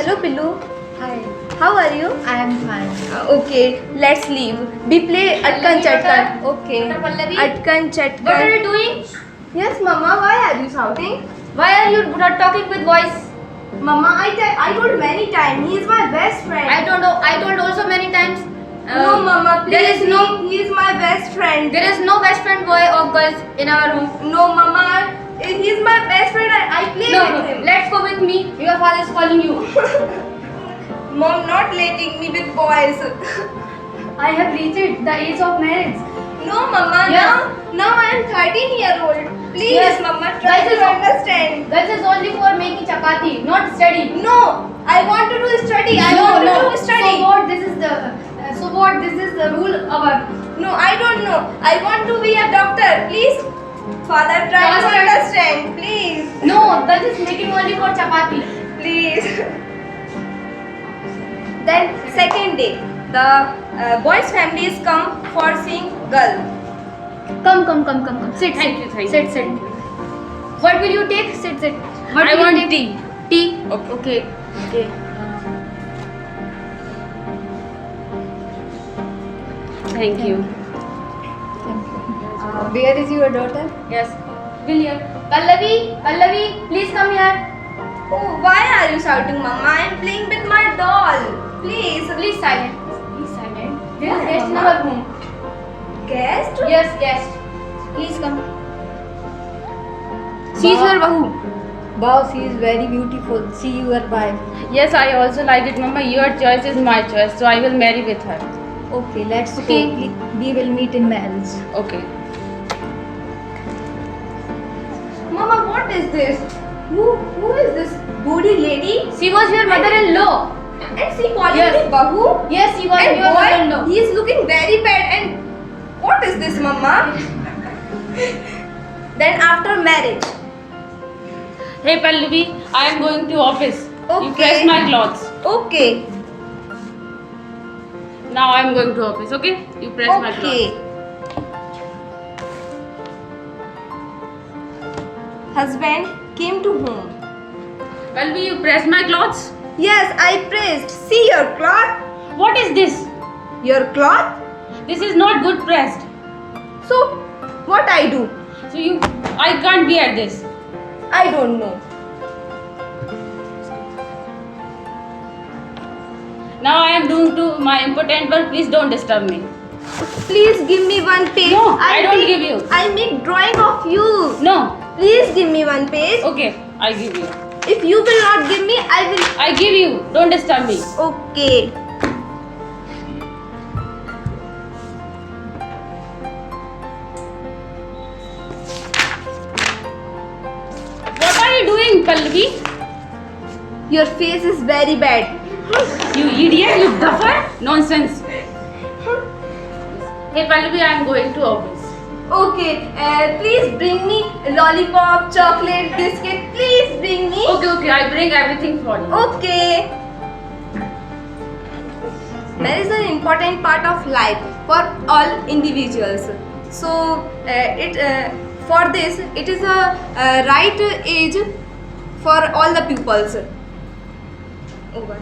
Hello, Pillu. Hi. How are you? I am fine. Okay, let's leave. We play Atkan Chatkan. Okay. Pallavi? Atkan Chatkan. What are you doing? Yes, Mama. Why are you shouting? Why are you not talking with voice? Mama, I told many times. He is my best friend. I don't know. I told also many times. No, Mama. Please. There is no. He is my best friend. There is no best friend boy or girls in our home. No, Mama. He is my best friend. I play with him. Let's go with me. Your father is calling you. Mom not letting me with boys. I have reached the age of marriage. No, Mama. Yes. Now I am 13-year-old. Please, Yes. Mama, try Guys, to understand. Girls is only for making chapati, not study. No, I want to do study. I want to do study. So what? This is the. So what? This is the rule of our. No, I don't know. I want to be a doctor. Please, Father, try to understand. Please. No, girls is making only for chapati. Please. Then second day, the boys' families come for seeing girl. Come. Sit. Thank you. Sit. What will you take? Sit. What I will want you take? tea. Tea. Okay. Thank you. Where is your daughter? Yes. William. Pallavi, please come here. Oh, why are you shouting, Mama? I am playing with my doll. Please. Please silent. There is Why, guest in Mama? our home. Guest? Yes, guest. Please come. She is your bahu. Wow, she is very beautiful. See your wife. Yes, I also like it, Mama. Your choice is my choice, so I will marry with her. Okay, let's Okay. go. We will meet in marriage. Okay. Mama, what is this? Who is this booty lady? She was your mother-in-law. And she calling Yes. me bahu? Yes, she was And your mother-in-law. boy, he is looking very bad. And what is this, Mama? Then after marriage. Hey Pallavi, I am going to office. You Okay. press my clothes. Okay. Now I am going to office. Okay? You press my Okay. clothes. Husband came to home. Pallavi, you press my clothes. Yes, I pressed. See your cloth? What is this? Your cloth? This is not good pressed. So, what I do? So I can't wear this. I don't know. Now I am doing to my important work. Please don't disturb me. Please give me one page. No, I don't make- give you. I make drawing of you. No. Please give me one page. Okay, I give you. If you will not give me, I will. I give you. Don't disturb me. Okay. What are you doing, Pallavi? Your face is very bad. You idiot, you duffer. Nonsense. Hey Pallavi, I am going to office. Okay. Please bring me lollipop, chocolate, biscuit. Please bring me. Okay, I bring everything for you. Okay. Marriage is an important part of life for all individuals. So for this it is a right age for all the pupils. Over.